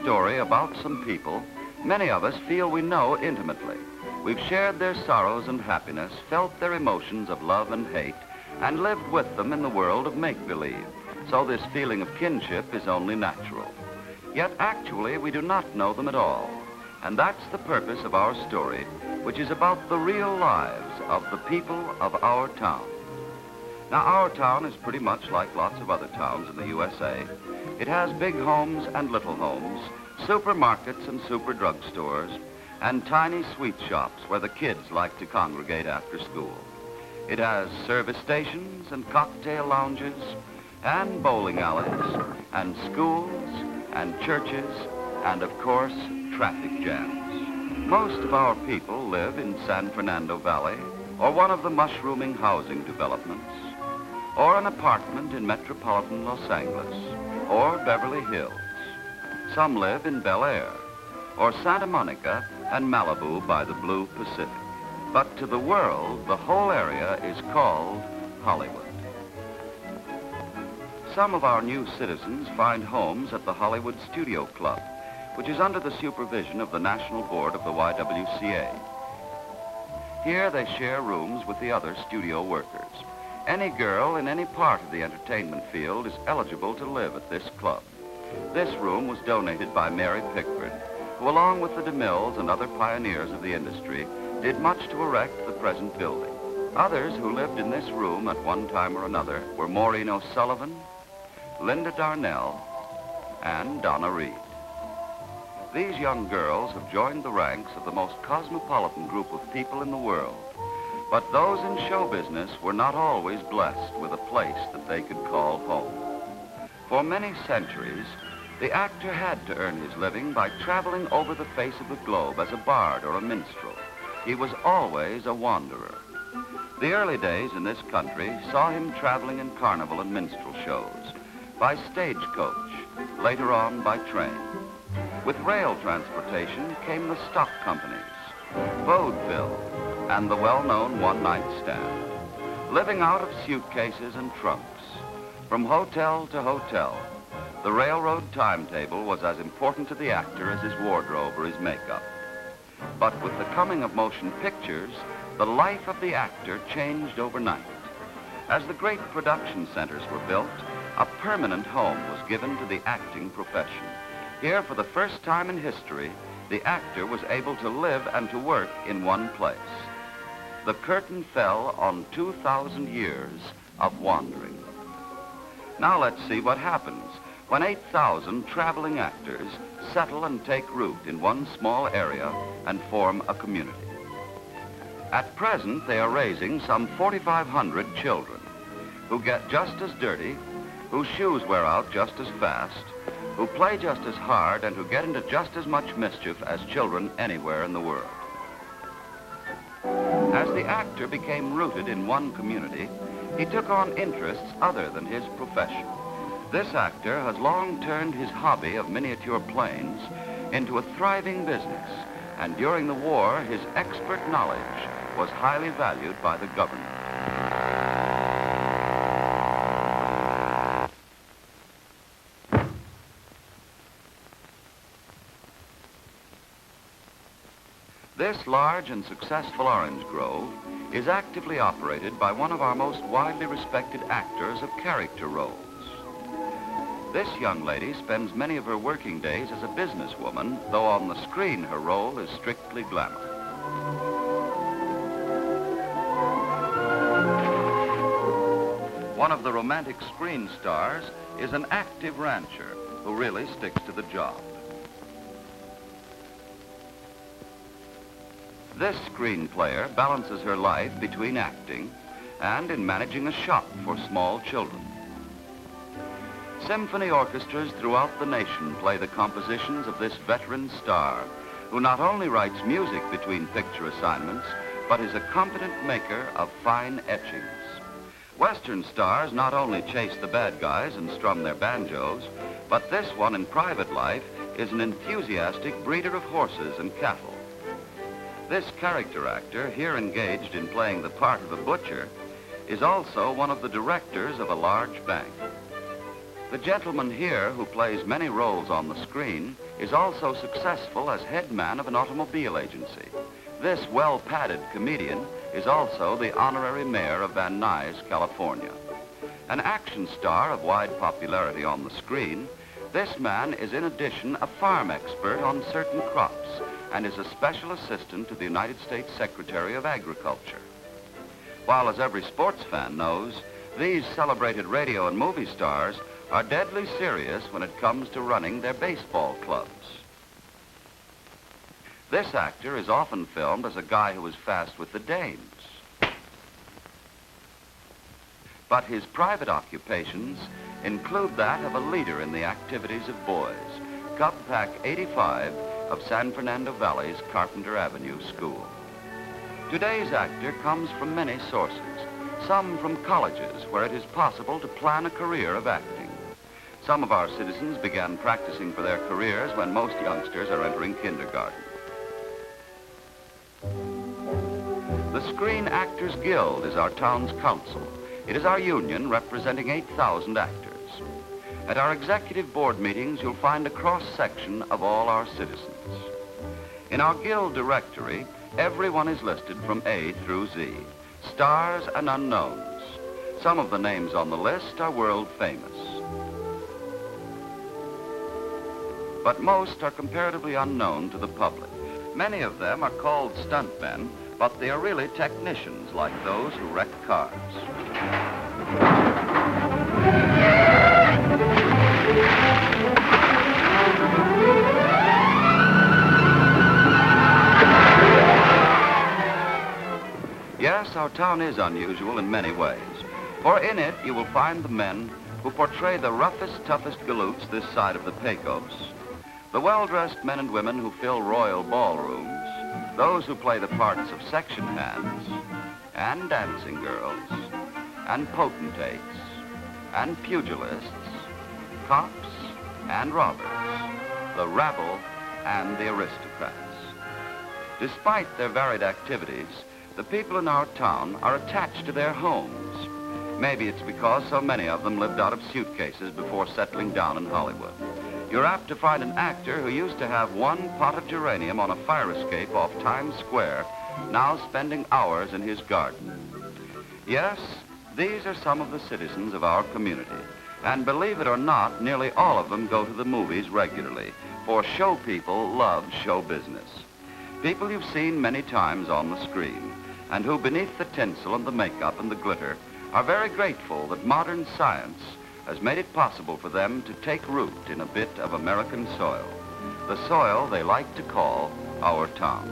story about some people many of us feel we know intimately. We've shared their sorrows and happiness, felt their emotions of love and hate, and lived with them in the world of make-believe. So this feeling of kinship is only natural. Yet actually we do not know them at all. And that's the purpose of our story, which is about the real lives of the people of our town. Now, our town is pretty much like lots of other towns in the USA. It has big homes and little homes, supermarkets and super drugstores, and tiny sweet shops where the kids like to congregate after school. It has service stations and cocktail lounges, and bowling alleys, and schools, and churches, and of course, traffic jams. Most of our people live in San Fernando Valley, or one of the mushrooming housing developments, or an apartment in metropolitan Los Angeles, or Beverly Hills. Some live in Bel Air, or Santa Monica and Malibu by the blue Pacific. But to the world, the whole area is called Hollywood. Some of our new citizens find homes at the Hollywood Studio Club, which is under the supervision of the National Board of the YWCA. Here they share rooms with the other studio workers. Any girl in any part of the entertainment field is eligible to live at this club. This room was donated by Mary Pickford, who along with the DeMilles and other pioneers of the industry did much to erect the present building. Others who lived in this room at one time or another were Maureen O'Sullivan, Linda Darnell, and Donna Reed. These young girls have joined the ranks of the most cosmopolitan group of people in the world. But those in show business were not always blessed with a place that they could call home. For many centuries, the actor had to earn his living by traveling over the face of the globe as a bard or a minstrel. He was always a wanderer. The early days in this country saw him traveling in carnival and minstrel shows, by stagecoach, later on by train. With rail transportation came the stock companies, vaudeville, and the well-known one-night stand. Living out of suitcases and trunks, from hotel to hotel, the railroad timetable was as important to the actor as his wardrobe or his makeup. But with the coming of motion pictures, the life of the actor changed overnight. As the great production centers were built, a permanent home was given to the acting profession. Here, for the first time in history, the actor was able to live and to work in one place. The curtain fell on 2,000 years of wandering. Now let's see what happens when 8,000 traveling actors settle and take root in one small area and form a community. At present, they are raising some 4,500 children who get just as dirty, whose shoes wear out just as fast, who play just as hard, and who get into just as much mischief as children anywhere in the world. As the actor became rooted in one community, he took on interests other than his profession. This actor has long turned his hobby of miniature planes into a thriving business, and during the war, his expert knowledge was highly valued by the government. This large and successful orange grove is actively operated by one of our most widely respected actors of character roles. This young lady spends many of her working days as a businesswoman, though on the screen her role is strictly glamour. One of the romantic screen stars is an active rancher who really sticks to the job. This screen player balances her life between acting and in managing a shop for small children. Symphony orchestras throughout the nation play the compositions of this veteran star, who not only writes music between picture assignments, but is a competent maker of fine etchings. Western stars not only chase the bad guys and strum their banjos, but this one in private life is an enthusiastic breeder of horses and cattle. This character actor, here engaged in playing the part of a butcher, is also one of the directors of a large bank. The gentleman here, who plays many roles on the screen, is also successful as head man of an automobile agency. This well-padded comedian is also the honorary mayor of Van Nuys, California. An action star of wide popularity on the screen, this man is in addition a farm expert on certain crops and is a special assistant to the United States Secretary of Agriculture. While, as every sports fan knows, these celebrated radio and movie stars are deadly serious when it comes to running their baseball clubs. This actor is often filmed as a guy who is fast with the dames. But his private occupations include that of a leader in the activities of boys, Cub Pack 85 of San Fernando Valley's Carpenter Avenue School. Today's actor comes from many sources, some from colleges where it is possible to plan a career of acting. Some of our citizens began practicing for their careers when most youngsters are entering kindergarten. The Screen Actors Guild is our town's council. It is our union representing 8,000 actors. At our executive board meetings, you'll find a cross-section of all our citizens. In our guild directory, everyone is listed from A through Z, stars and unknowns. Some of the names on the list are world famous. But most are comparatively unknown to the public. Many of them are called stuntmen, but they are really technicians like those who wreck cars. Yes, our town is unusual in many ways, for in it you will find the men who portray the roughest, toughest galoots this side of the Pecos, the well-dressed men and women who fill royal ballrooms, those who play the parts of section hands, and dancing girls, and potentates, and pugilists, cops and robbers, the rabble and the aristocrats. Despite their varied activities, the people in our town are attached to their homes. Maybe it's because so many of them lived out of suitcases before settling down in Hollywood. You're apt to find an actor who used to have one pot of geranium on a fire escape off Times Square, now spending hours in his garden. Yes, these are some of the citizens of our community. And believe it or not, nearly all of them go to the movies regularly, for show people love show business. People you've seen many times on the screen, and who beneath the tinsel and the makeup and the glitter are very grateful that modern science has made it possible for them to take root in a bit of American soil, the soil they like to call our town.